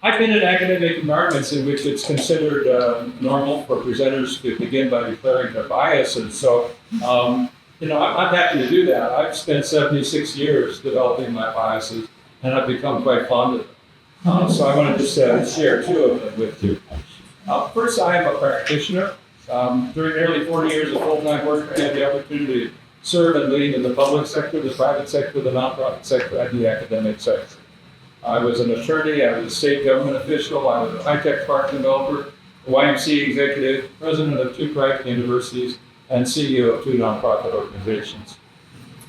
I've been in academic environments in which it's considered normal for presenters to begin by declaring their biases. So, I'm happy to do that. I've spent 76 years developing my biases, and I've become quite fond of them. So I want to just share two of them with you. First, I am a practitioner. During nearly 40 years of full-time work, I had the opportunity to serve and lead in the public sector, the private sector, the nonprofit sector, and the academic sector. I was an attorney, I was a state government official, I was a high-tech park developer, a YMCA executive, president of 2 private universities, and CEO of 2 nonprofit organizations.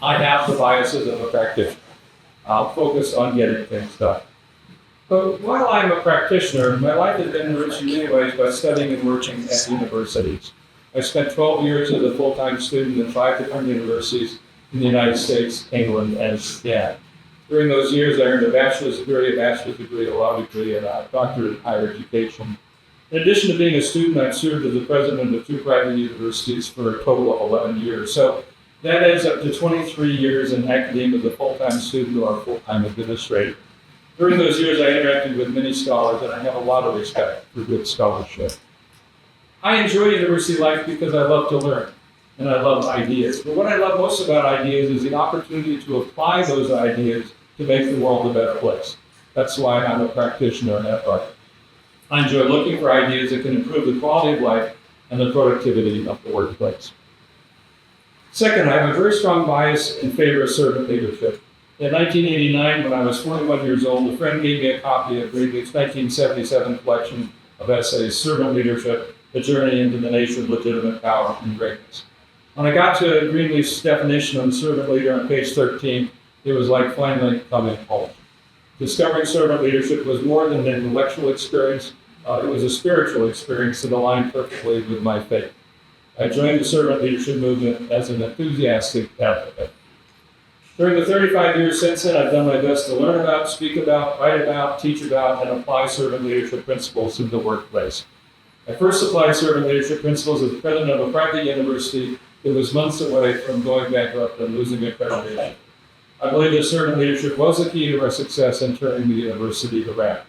I have the biases of a practitioner. I'll focus on getting things done. But while I'm a practitioner, my life has been enriched in many ways by studying and working at universities. I spent 12 years as a full-time student in 5 different universities in the United States, England, and Japan. During those years, I earned a bachelor's degree, a law degree, and a doctorate in higher education. In addition to being a student, I've served as the president of 2 private universities for a total of 11 years. So that adds up to 23 years in academia as a full-time student or a full-time administrator. During those years, I interacted with many scholars, and I have a lot of respect for good scholarship. I enjoy university life because I love to learn, and I love ideas. But what I love most about ideas is the opportunity to apply those ideas to make the world a better place. That's why I'm a practitioner at Harvard. I enjoy looking for ideas that can improve the quality of life and the productivity of the workplace. Second, I have a very strong bias in favor of servant leadership. In 1989, when I was 41 years old, a friend gave me a copy of Greenleaf's 1977 collection of essays, Servant Leadership, A Journey into the Nation's Legitimate Power and Greatness. When I got to Greenleaf's definition of the servant leader on page 13, it was like finally coming home. Discovering servant leadership was more than an intellectual experience, it was a spiritual experience that aligned perfectly with my faith. I joined the servant leadership movement as an enthusiastic advocate. During the 35 years since then, I've done my best to learn about, speak about, write about, teach about, and apply servant leadership principles in the workplace. I first applied servant leadership principles as the president of a private university that was months away from going bankrupt and losing accreditation. I believe that servant leadership was the key to our success in turning the university around.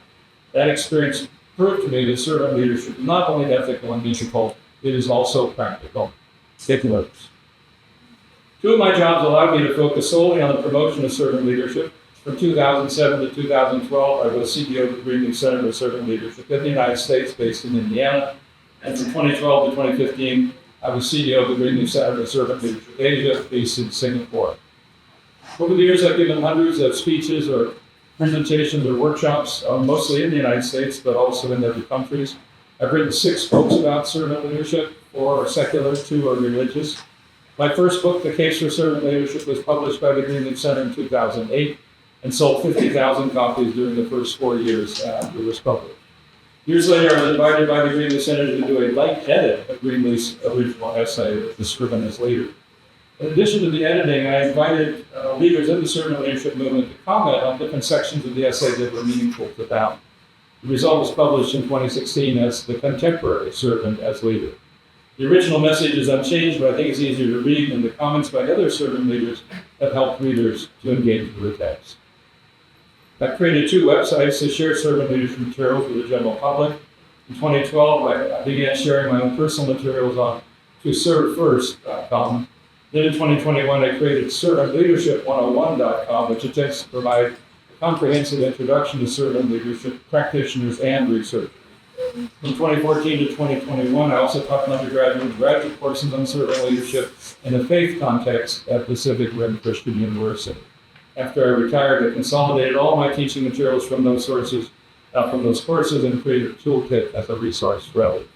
That experience proved to me that servant leadership is not only ethical and meaningful, it is also practical. It works. 2 of my jobs allowed me to focus solely on the promotion of servant leadership. From 2007 to 2012, I was CEO of the Greenleaf Center for Servant Leadership in the United States, based in Indiana. And from 2012 to 2015, I was CEO of the Greenleaf Center for Servant Leadership Asia, based in Singapore. Over the years, I've given hundreds of speeches or presentations or workshops, mostly in the United States, but also in other countries. I've written 6 books about servant leadership, 4 are secular, 2 are religious. My first book, The Case for Servant Leadership, was published by the Greenleaf Center in 2008 and sold 50,000 copies during the first 4 years after it was published. Years later, I was invited by the Greenleaf Center to do a light edit of Greenleaf's original essay, The Scrivener's Leader. In addition to the editing, I invited leaders in the servant leadership movement to comment on different sections of the essay that were meaningful to them. The result was published in 2016 as The Contemporary Servant as Leader. The original message is unchanged, but I think it's easier to read, and the comments by other servant leaders have helped readers to engage with the text. I've created 2 websites to share servant leadership materials with the general public. In 2012, I began sharing my own personal materials on toservefirst.com. Then in 2021, I created servantleadership101.com, which attempts to provide a comprehensive introduction to servant leadership practitioners and researchers. From 2014 to 2021, I also taught undergraduate and graduate courses on servant leadership in a faith context at Pacific Rim Christian University. After I retired, I consolidated all my teaching materials from those courses, and created a toolkit as a resource for others.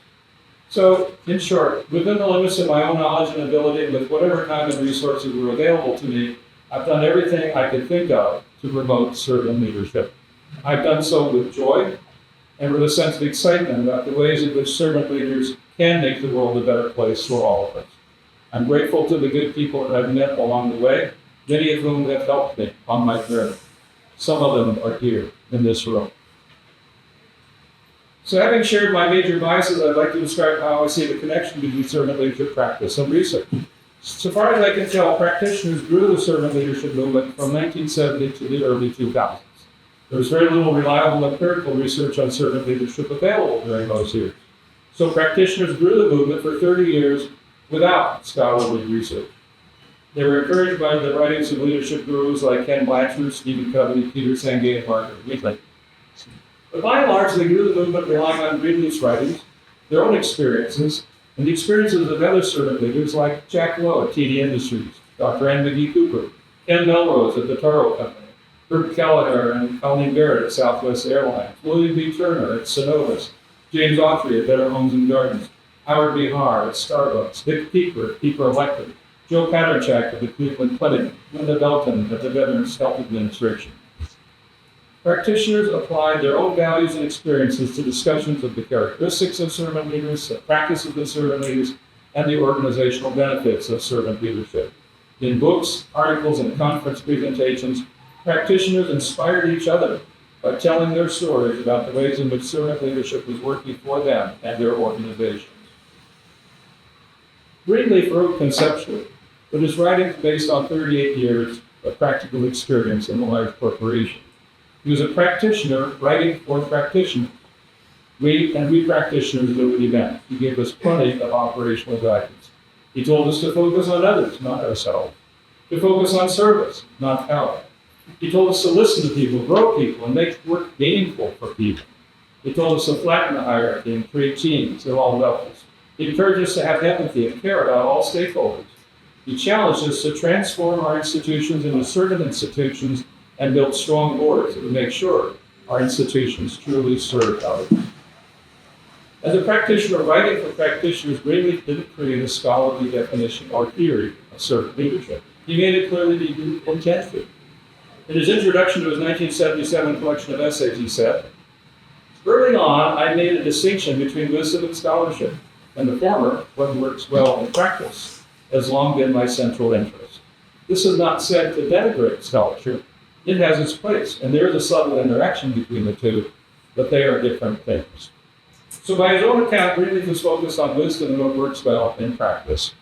So, in short, within the limits of my own knowledge and ability, and with whatever kind of resources were available to me, I've done everything I could think of to promote servant leadership. I've done so with joy and with a sense of excitement about the ways in which servant leaders can make the world a better place for all of us. I'm grateful to the good people that I've met along the way, many of whom have helped me on my journey. Some of them are here in this room. So having shared my major biases, I'd like to describe how I see the connection between servant leadership practice and research. So far as I can tell, practitioners grew the servant leadership movement from 1970 to the early 2000s. There was very little reliable empirical research on servant leadership available during those years. So practitioners grew the movement for 30 years without scholarly research. They were encouraged by the writings of leadership gurus like Ken Blanchard, Stephen Covey, Peter Senge, and Margaret Wheatley. But by and large, they grew the movement relying on Greenleaf's writings, their own experiences, and the experiences of other servant leaders like Jack Lowe at TD Industries, Dr. Ann McGee Cooper, Ken Melrose at the Taro Company, Bert Kelleher and Colleen Barrett at Southwest Airlines, William B. Turner at Synovus, James Autry at Better Homes and Gardens, Howard B. Haar at Starbucks, Dick Pieper at Pieper Electric, Joe Paterchak at the Cleveland Clinic, Linda Belton at the Veterans Health Administration. Practitioners applied their own values and experiences to discussions of the characteristics of servant leaders, the practices of servant leaders, and the organizational benefits of servant leadership. In books, articles, and conference presentations, practitioners inspired each other by telling their stories about the ways in which servant leadership was working for them and their organizations. Greenleaf wrote conceptually, but his writings based on 38 years of practical experience in a large corporation. He was a practitioner writing for practitioners. We practitioners knew what he meant. He gave us plenty of operational guidance. He told us to focus on others, not ourselves. To focus on service, not power. He told us to listen to people, grow people, and make work meaningful for people. He told us to flatten the hierarchy and create teams at all levels. He encouraged us to have empathy and care about all stakeholders. He challenged us to transform our institutions into servant institutions and build strong boards that would make sure our institutions truly serve others. As a practitioner writing for practitioners, Greenleaf didn't create a scholarly definition or theory of servant leadership. He made it clear that he didn't intend to. In his introduction to his 1977 collection of essays, he said, "Early on, I made a distinction between wisdom and scholarship, and the former, what works well in practice, has long been my central interest. This is not said to denigrate scholarship. It has its place, and there is a subtle interaction between the two, but they are different things." So by his own account, Greenleaf was focused on wisdom and what works well in practice.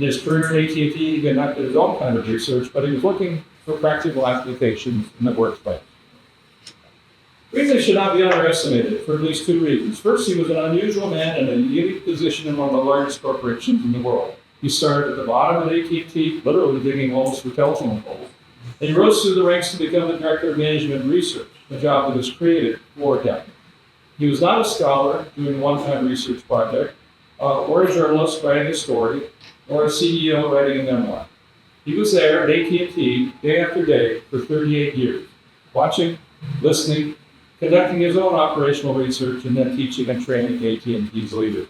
In his career at AT&T, he conducted his own kind of research, but he was looking for practical applications in the workplace. Greenleaf should not be underestimated for at least two reasons. First, he was an unusual man in a unique position in one of the largest corporations in the world. He started at the bottom of AT&T, literally digging holes for telephone poles, and he rose through the ranks to become the director of management research, a job that was created for him. He was not a scholar doing a one-time research project, or a journalist writing a story, or a CEO writing a memoir. He was there at AT&T day after day for 38 years, watching, listening, conducting his own operational research, and then teaching and training AT&T's leaders.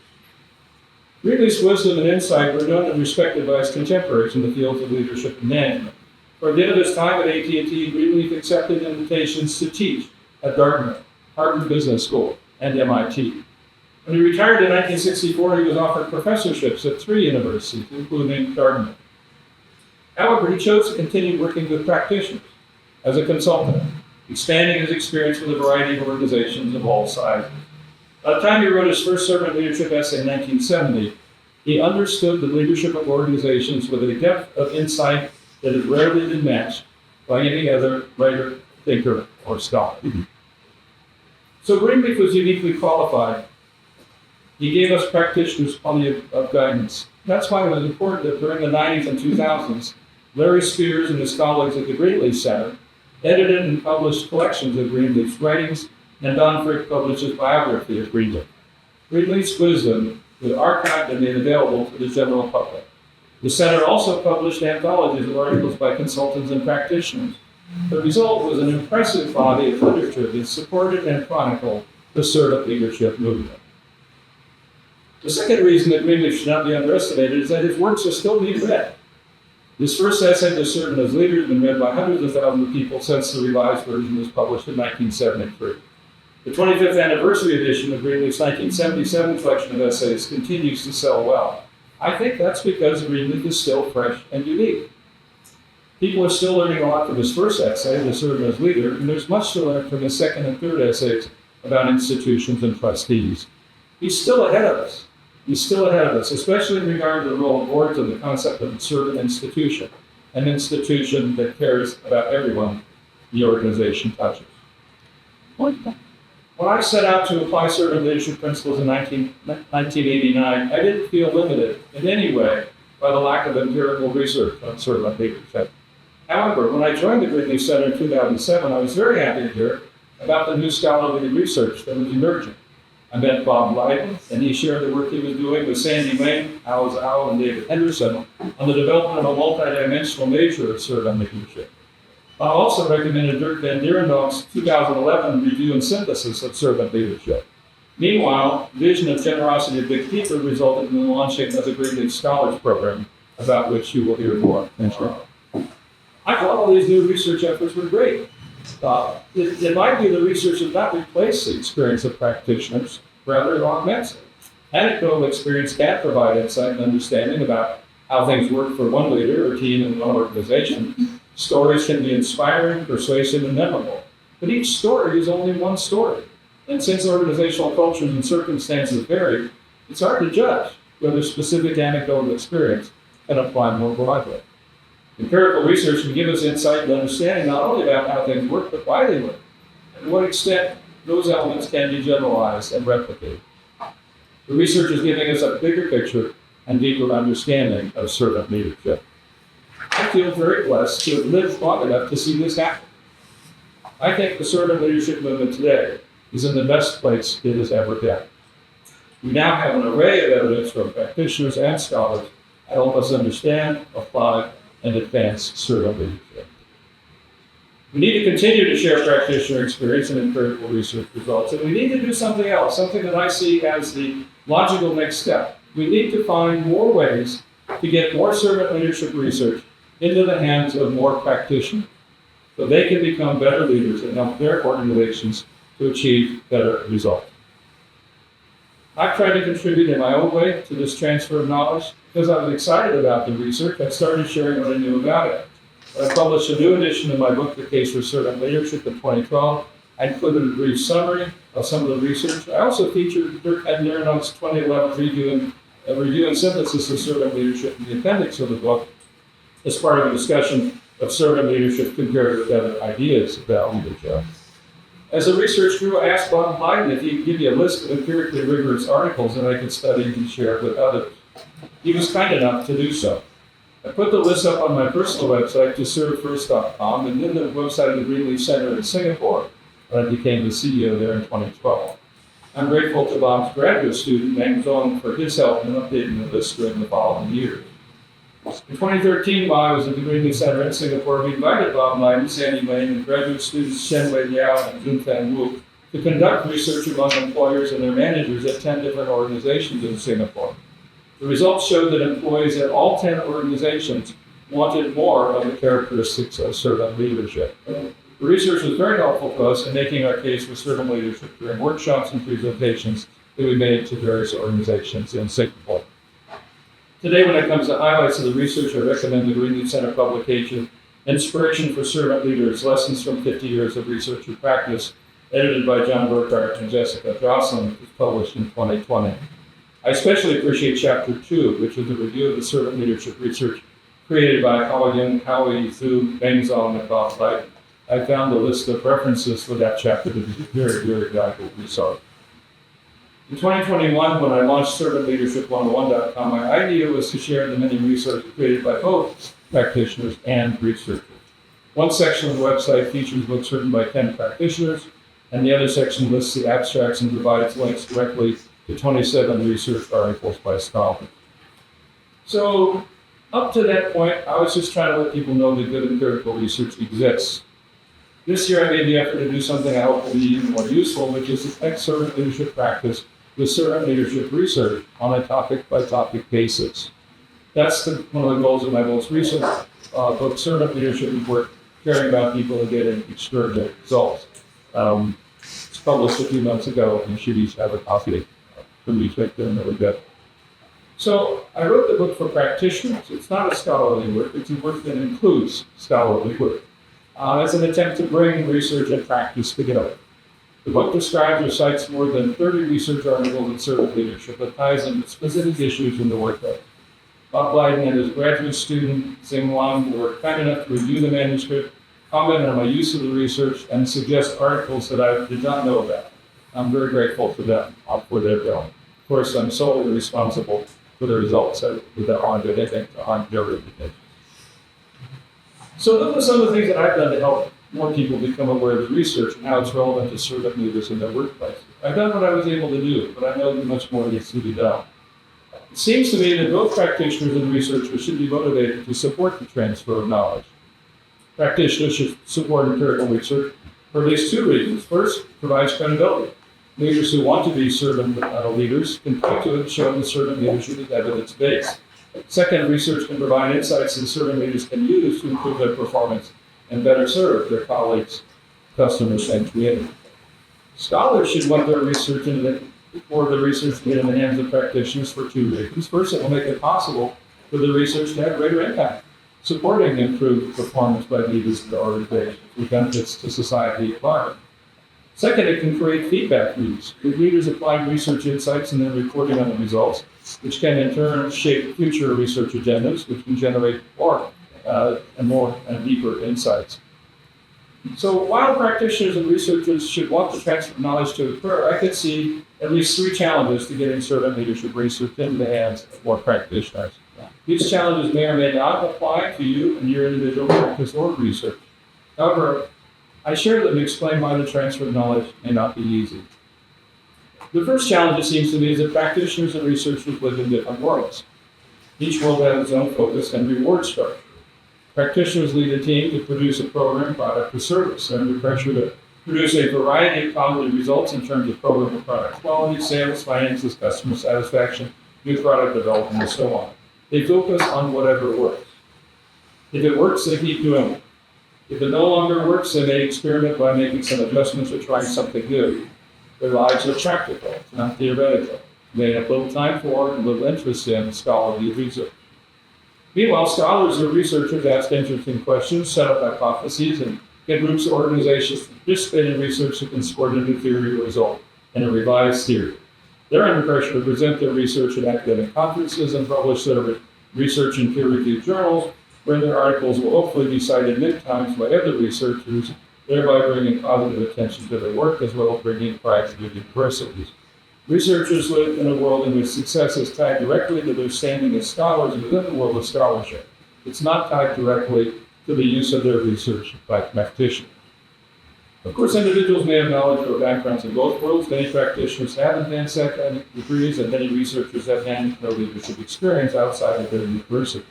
Greenleaf's wisdom and insight were known and respected by his contemporaries in the fields of leadership and management. For the end of his time at AT&T, Greenleaf accepted invitations to teach at Dartmouth, Harvard Business School, and MIT. When he retired in 1964, he was offered professorships at 3 universities, including Dartmouth. However, he chose to continue working with practitioners as a consultant, expanding his experience with a variety of organizations of all sizes. By the time he wrote his first servant leadership essay in 1970, he understood the leadership of organizations with a depth of insight that has rarely been matched by any other writer, thinker, or scholar. So Greenleaf was uniquely qualified. He gave us practitioners plenty of guidance. That's why it was important that during the 90s and 2000s, Larry Spears and his colleagues at the Greenleaf Center edited and published collections of Greenleaf's writings, and Don Frick published his biography of Greenleaf. Greenleaf's wisdom was archived and made available to the general public. The Center also published anthologies of articles by consultants and practitioners. The result was an impressive body of literature that supported and chronicled the servant leadership movement. The second reason that Greenleaf should not be underestimated is that his works are still being read. His first essay, The Servant as Leader, has been read by hundreds of thousands of people since the revised version was published in 1973. The 25th anniversary edition of Greenleaf's 1977 collection of essays continues to sell well. I think that's because Greenleaf is still fresh and unique. People are still learning a lot from his first essay, The Servant as Leader, and there's much to learn from his second and third essays about institutions and trustees. He's still ahead of us. He's still ahead of us, especially in regard to the role of boards and the concept of a servant institution, an institution that cares about everyone the organization touches. When I set out to apply servant leadership principles in 1989, I didn't feel limited in any way by the lack of empirical research on servant leadership. However, when I joined the Gridley Center in 2007, I was very happy to hear about the new scholarly research that was emerging. I met Bob Lydon, and he shared the work he was doing with Sandy Wayne, Al Zhao, and David Henderson on the development of a multidimensional measure of servant leadership. I also recommended Dirk van Dierendonck's 2011 review and synthesis of servant leadership. Meanwhile, Vision of Generosity of Big People resulted in the launching of the Gridley Scholars Program, about which you will hear more. I thought all these new research efforts were great. In my view, the research does not replace the experience of practitioners, rather it augments it. Anecdotal experience can provide insight and understanding about how things work for one leader or team in one organization. Stories can be inspiring, persuasive, and memorable. But each story is only one story. And since organizational cultures and circumstances vary, it's hard to judge whether specific anecdotal experience can apply more broadly. Empirical research can give us insight and understanding not only about how things work, but why they work, and to what extent those elements can be generalized and replicated. The research is giving us a bigger picture and deeper understanding of servant leadership. I feel very blessed to have lived long enough to see this happen. I think the servant leadership movement today is in the best place it has ever been. We now have an array of evidence from practitioners and scholars that help us understand, apply, and advance servant leadership. We need to continue to share practitioner experience and empirical research results, and we need to do something else, something that I see as the logical next step. We need to find more ways to get more servant leadership research into the hands of more practitioners so they can become better leaders and help their organizations to achieve better results. I've tried to contribute in my own way to this transfer of knowledge. Because I was excited about the research, I started sharing what I knew about it. When I published a new edition of my book, The Case for Servant Leadership, in 2012, I included a brief summary of some of the research. I also featured Dirk van Dierendonck's 2011 review and synthesis of servant leadership in the appendix of the book as part of a discussion of servant leadership compared with other ideas about leadership. As the research grew, I asked Bob Lydon if he could give me a list of empirically rigorous articles that I could study and share with others. He was kind enough to do so. I put the list up on my personal website, toservefirst.com, and then the website of the Greenleaf Center in Singapore, when I became the CEO there in 2012. I'm grateful to Bob's graduate student, Meng Zhong, for his help in updating the list during the following years. In 2013, while I was at the Greenleaf Center in Singapore, we invited Bob Lydon, Sandy Wayne, and graduate students Shen Wei Liao and Jun Fan Wu to conduct research among employers and their managers at 10 different organizations in Singapore. The results showed that employees at all 10 organizations wanted more of the characteristics of servant leadership. The research was very helpful to us in making our case for servant leadership during workshops and presentations that we made to various organizations in Singapore. Today, when it comes to highlights of the research, I recommend the Greenleaf Center publication, Inspiration for Servant Leaders, Lessons from 50 Years of Research and Practice, edited by John Burkhart and Jessica Jocelyn, which was published in 2020. I especially appreciate Chapter 2, which is a review of the servant leadership research created by Hao Ying, Howie Zhu, Meng Zhong, and Bob Lydon. I found a list of references for that chapter to be very, very valuable resource. In 2021, when I launched servantleadership101.com, my idea was to share the many resources created by both practitioners and researchers. One section of the website features books written by 10 practitioners, and the other section lists the abstracts and provides links directly to 27 research articles by scholars. So, up to that point, I was just trying to let people know that good empirical research exists. This year, I made the effort to do something I hope will be even more useful, which is to connect servant leadership practice with servant leadership research on a topic-by-topic basis. That's one of the goals of my most recent book, Servant Leadership Report, caring about people and getting extraordinary results. It's published a few months ago, and you should each have a copy from each victim and really good. So I wrote the book for practitioners. It's not a scholarly work. It's a work that includes scholarly work as an attempt to bring research and practice together. The book describes or cites more than 30 research articles in servant leadership that ties into specific issues in the workplace. Bob Lydon and his graduate student, Xing Wang, were kind enough to review the manuscript, comment on my use of the research, and suggest articles that I did not know about. I'm very grateful to them for their help. Of course, I'm solely responsible for the results that on do anything on their reputation. So those are some of the things that I've done to help more people become aware of the research and how it's relevant to servant leaders in their workplace. I've done what I was able to do, but I know much more needs to be done. It seems to me that both practitioners and researchers should be motivated to support the transfer of knowledge. Practitioners should support empirical research for at least two reasons. First, it provides credibility. Leaders who want to be servant leaders can point to it and show that servant leadership is evidence-based. Second, research can provide insights that servant leaders can use to improve their performance and better serve their colleagues, customers, and community. Scholars should want their research for the research to get in the hands of practitioners for two reasons. First, it will make it possible for the research to have greater impact, supporting improved performance by leaders in the organization with benefits to society at large. Second, it can create feedback loops. With leaders applying research insights and then reporting on the results, which can in turn shape future research agendas, which can generate more and deeper insights. So while practitioners and researchers should want the transfer of knowledge to occur, I could see at least three challenges to getting servant leadership research into the hands of more practitioners. These challenges may or may not apply to you and your individual practice or research. However, I share them and explain why the transfer of knowledge may not be easy. The first challenge, it seems to me, is that practitioners and researchers live in different worlds. Each world has its own focus and reward structure. Practitioners lead a team to produce a program, product, or service. They're under pressure to produce a variety of positive results in terms of program and product quality, sales, finances, customer satisfaction, new product development, and so on. They focus on whatever works. If it works, they keep doing it. If it no longer works, they may experiment by making some adjustments or trying something new. Their lives are practical, it's not theoretical. They have little time for and little interest in scholarly research. Meanwhile, scholars or researchers ask interesting questions, set up hypotheses, and get groups or organizations to participate in research that can support a new theory or result and a revised theory. They're under pressure to present their research at academic conferences and publish their research in peer-reviewed journals, where their articles will hopefully be cited many times by other researchers, thereby bringing positive attention to their work as well as bringing pride to universities. Researchers live in a world in which success is tied directly to their standing as scholars within the world of scholarship. It's not tied directly to the use of their research by practitioners. Of course, individuals may have knowledge or backgrounds in both worlds. Many practitioners have advanced academic degrees, and many researchers have management leadership experience outside of their university.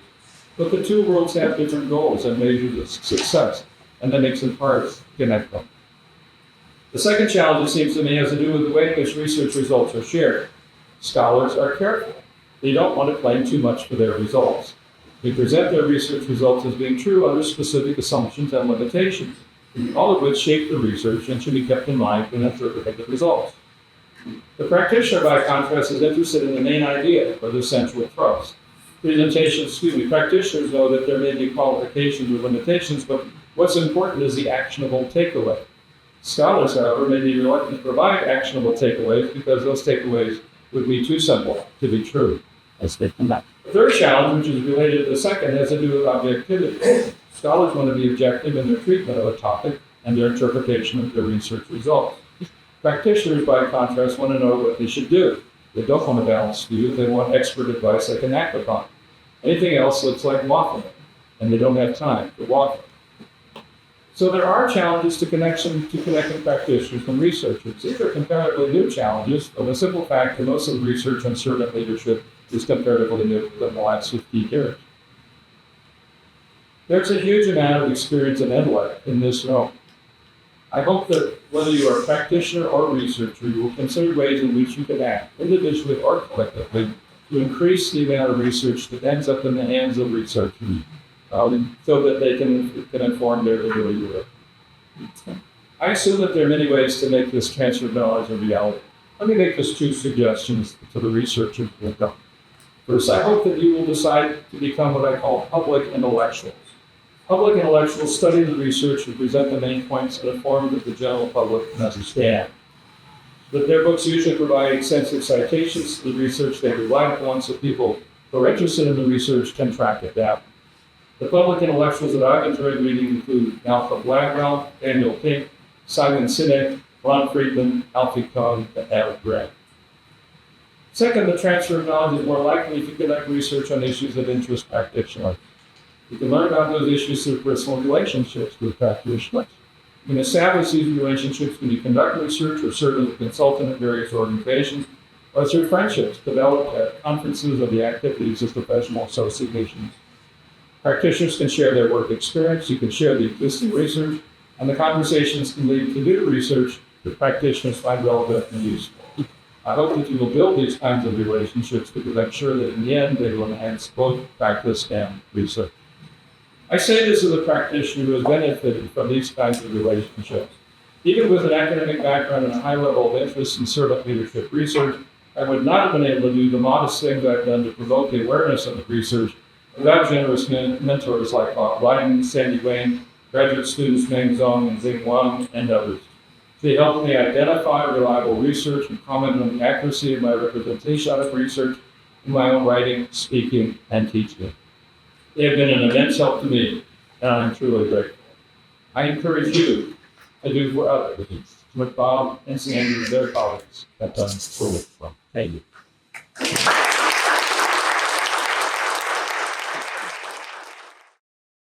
But the two worlds have different goals and measures of success, and that makes it hard to connect them. The second challenge, it seems to me, has to do with the way in which research results are shared. Scholars are careful. They don't want to claim too much for their results. They present their research results as being true under specific assumptions and limitations, all of which shape the research and should be kept in mind when interpreting the results. The practitioner, by contrast, is interested in the main idea or the central thrust. Practitioners know that there may be qualifications or limitations, but what's important is the actionable takeaway. Scholars, however, may be reluctant to provide actionable takeaways because those takeaways would be too simple to be true. The third challenge, which is related to the second, has to do with objectivity. Scholars want to be objective in their treatment of a topic and their interpretation of their research results. Practitioners, by contrast, want to know what they should do. They don't want a balanced view. They want expert advice they can act upon. Anything else looks like waffling, and they don't have time to waffle. So there are challenges to connecting practitioners and researchers. These are comparatively new challenges, but the simple fact that most of the research on servant leadership is comparatively new within the last 50 years. There's a huge amount of experience and intellect in this realm. I hope that whether you are a practitioner or a researcher, you will consider ways in which you can act, individually or collectively, to increase the amount of research that ends up in the hands of researchers, so that they can inform their daily work. I assume that there are many ways to make this transfer of knowledge a reality. Let me make just two suggestions to the researchers who have done. First, I hope that you will decide to become what I call public intellectuals. Public intellectuals study the research and present the main points in a form that the general public can understand. But their books usually provide extensive citations to the research they rely upon so people who are interested in the research can track it down. The public intellectuals that I've enjoyed reading include Malcolm Gladwell, Daniel Pink, Simon Sinek, Ron Friedman, Alfie Kohn, and Howard Grant. Second, the transfer of knowledge is more likely if you conduct research on issues of interest practitioners. You can learn about those issues through personal relationships with practitioners. You can establish these relationships when you conduct research or serve as a consultant at various organizations, or through friendships developed at conferences or the activities of professional associations. Practitioners can share their work experience, you can share the existing research, and the conversations can lead to new research that practitioners find relevant and useful. I hope that you will build these kinds of relationships because I'm sure that in the end they will enhance both practice and research. I say this as a practitioner who has benefited from these kinds of relationships. Even with an academic background and a high level of interest in servant leadership research, I would not have been able to do the modest things I've done to promote the awareness of the research without generous mentors like Bob Biden, Sandy Wayne, graduate students Meng Zhong and Xing Wang, and others. They helped me identify reliable research and comment on the accuracy of my representation of research in my own writing, speaking, and teaching. They have been an immense help to me, and I'm truly grateful. I encourage you to do for others what Bob and Sandy and their colleagues have done for me. Thank you.